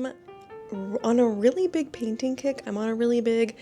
am on a really big painting kick. I'm on a really big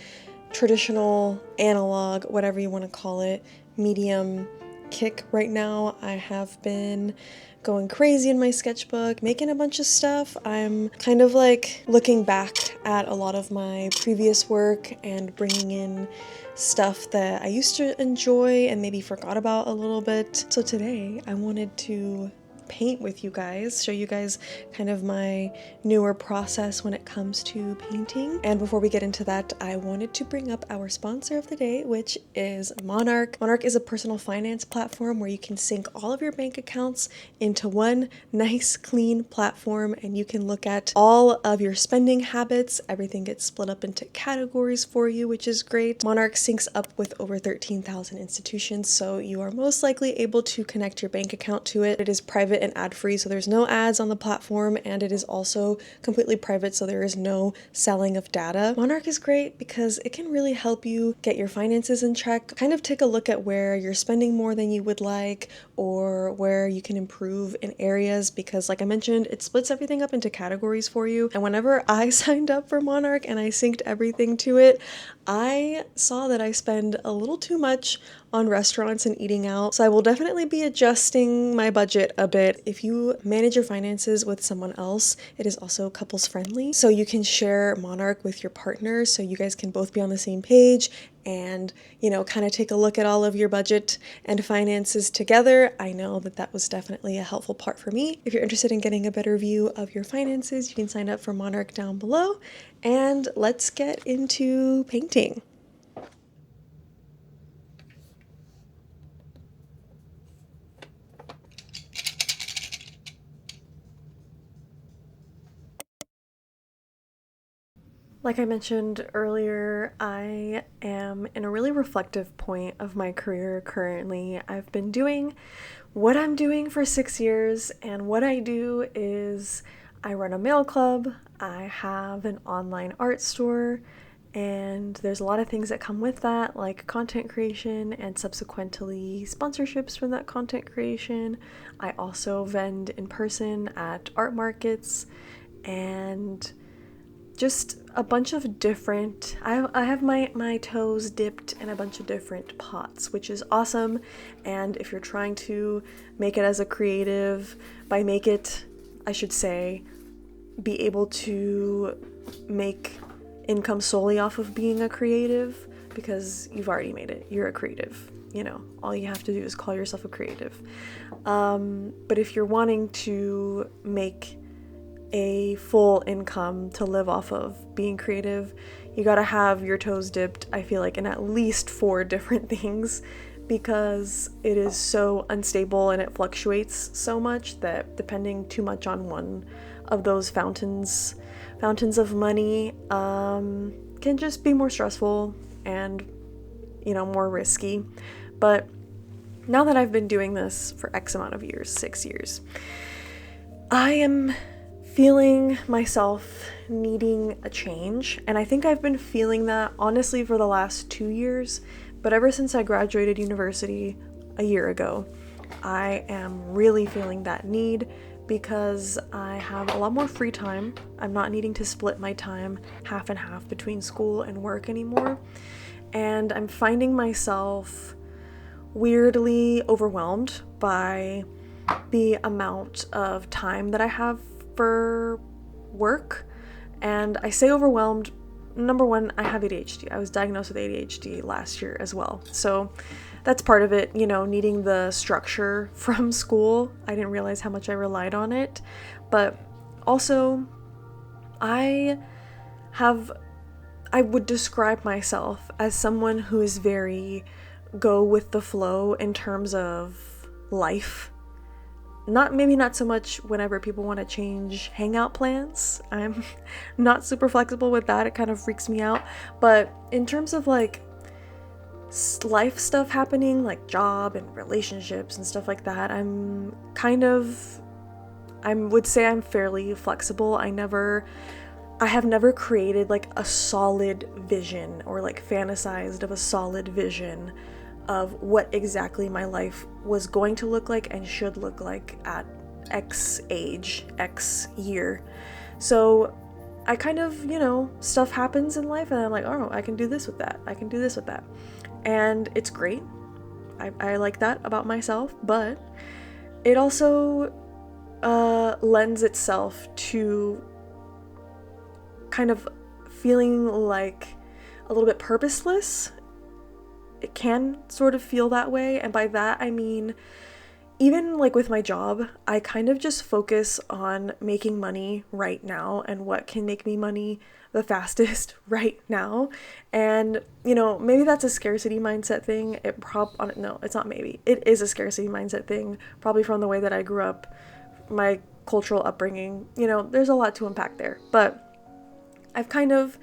traditional, analog, whatever you want to call it, medium kick right now. I have been going crazy in my sketchbook, making a bunch of stuff. I'm kind of like looking back at a lot of my previous work and bringing in stuff that I used to enjoy and maybe forgot about a little bit. So today I wanted to paint with you guys, show you guys kind of my newer process when it comes to painting. And before we get into that, I wanted to bring up our sponsor of the day, which is Monarch. Monarch is a personal finance platform where you can sync all of your bank accounts into one nice, clean platform, and you can look at all of your spending habits. Everything gets split up into categories for you, which is great. Monarch syncs up with over 13,000 institutions, so you are most likely able to connect your bank account to it. It is private and ad-free, so there's no ads on the platform, and it is also completely private, so there is no selling of data. Monarch is great because it can really help you get your finances in check, kind of take a look at where you're spending more than you would like, or where you can improve in areas, because like I mentioned, it splits everything up into categories for you. And whenever I signed up for Monarch and I synced everything to it, I saw that I spend a little too much on restaurants and eating out, so I will definitely be adjusting my budget a bit. If you manage your finances with someone else, it is also couples friendly, so you can share Monarch with your partner so you guys can both be on the same page and, you know, kind of take a look at all of your budget and finances together. I know that that was definitely a helpful part for me. If you're interested in getting a better view of your finances, you can sign up for Monarch down below, and let's get into painting. Like I mentioned earlier, I am in a really reflective point of my career currently. I've been doing what I'm doing for 6 years, and what I do is I run a mail club, I have an online art store, and there's a lot of things that come with that, like content creation and subsequently sponsorships from that content creation. I also vend in person at art markets, and just a bunch of different, I have my toes dipped in a bunch of different pots, which is awesome. And if you're trying to make it as a creative, I should say, be able to make income solely off of being a creative, because you've already made it, you're a creative, you know, all you have to do is call yourself a creative. But if you're wanting to make a full income to live off of being creative, you gotta have your toes dipped, I feel like, in at least 4 different things, because it is so unstable and it fluctuates so much that depending too much on one of those fountains of money can just be more stressful and, you know, more risky. But now that I've been doing this for X amount of years, 6 years, I am feeling myself needing a change, and I think I've been feeling that honestly for the last 2 years, but ever since I graduated university a year ago, I am really feeling that need, because I have a lot more free time. I'm not needing to split my time half and half between school and work anymore, and I'm finding myself weirdly overwhelmed by the amount of time that I have for work. And I say overwhelmed, number one, I have ADHD. I was diagnosed with ADHD last year as well, so that's part of it, you know, needing the structure from school. I didn't realize how much I relied on it. But also, I would describe myself as someone who is very go with the flow in terms of life. Maybe not so much whenever people want to change hangout plans. I'm not super flexible with that. It kind of freaks me out. But in terms of like life stuff happening, like job and relationships and stuff like that, I would say I'm fairly flexible. I have never created like a solid vision, or like fantasized of a solid vision of what exactly my life was going to look like and should look like at X age, X year. So I kind of, stuff happens in life and I'm like, oh, I can do this with that. I can do this with that. And it's great. I like that about myself, but it also lends itself to kind of feeling like a little bit purposeless. It can sort of feel that way, and by that I mean even like with my job, I kind of just focus on making money right now and what can make me money the fastest right now. And, maybe that's a scarcity mindset thing. No, it's not maybe. It is a scarcity mindset thing, probably from the way that I grew up, my cultural upbringing. There's a lot to unpack there, but I've kind of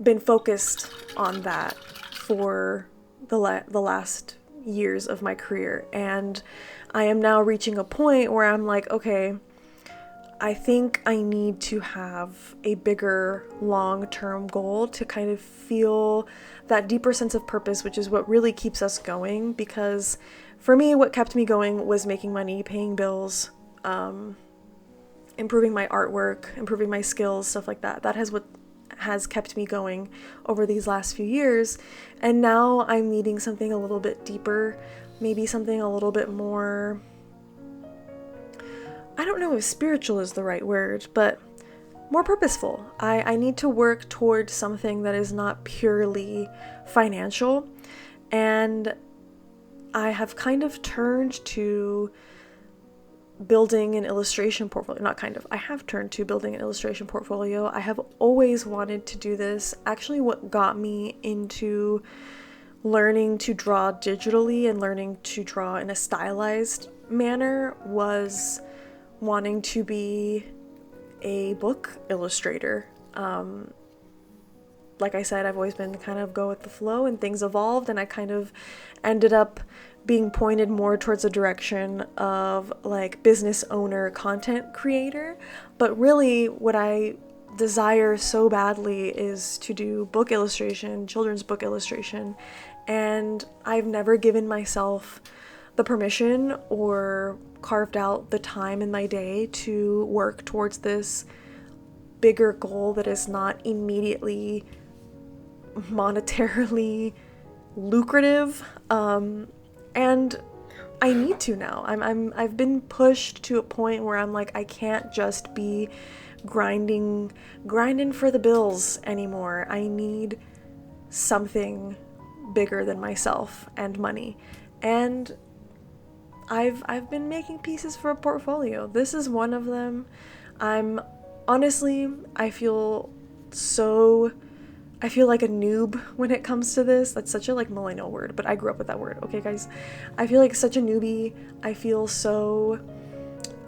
been focused on that for the last years of my career, and I am now reaching a point where I'm like, okay, I think I need to have a bigger long-term goal to kind of feel that deeper sense of purpose, which is what really keeps us going. Because for me, what kept me going was making money, paying bills, improving my artwork, improving my skills, stuff like that. That has kept me going over these last few years. And now I'm needing something a little bit deeper, maybe something a little bit more, I don't know if spiritual is the right word, but more purposeful. I need to work towards something that is not purely financial. And I have kind of turned to building an illustration portfolio. I have turned to building an illustration portfolio. I have always wanted to do this. Actually, what got me into learning to draw digitally and learning to draw in a stylized manner was wanting to be a book illustrator. Like I said, I've always been kind of go with the flow, and things evolved, and I kind of ended up being pointed more towards a direction of like business owner, content creator. But really what I desire so badly is to do book illustration, children's book illustration. And I've never given myself the permission or carved out the time in my day to work towards this bigger goal that is not immediately monetarily lucrative. And I need to now. I've been pushed to a point where I'm like, I can't just be grinding for the bills anymore. I need something bigger than myself and money. And I've been making pieces for a portfolio. This is one of them. I feel like a noob when it comes to this. That's such a like millennial word, but I grew up with that word. Okay, guys. I feel like such a newbie. I feel so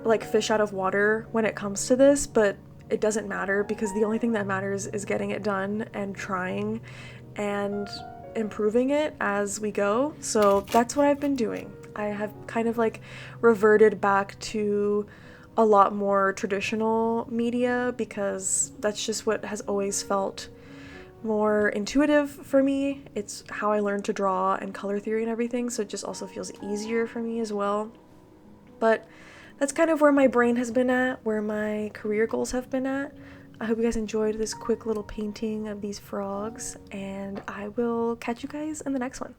like fish out of water when it comes to this, but it doesn't matter because the only thing that matters is getting it done and trying and improving it as we go. So that's what I've been doing. I have kind of like reverted back to a lot more traditional media because that's just what has always felt more intuitive for me. It's how I learned to draw and color theory and everything, so it just also feels easier for me as well. But that's kind of where my brain has been at, where my career goals have been at. I hope you guys enjoyed this quick little painting of these frogs, and I will catch you guys in the next one.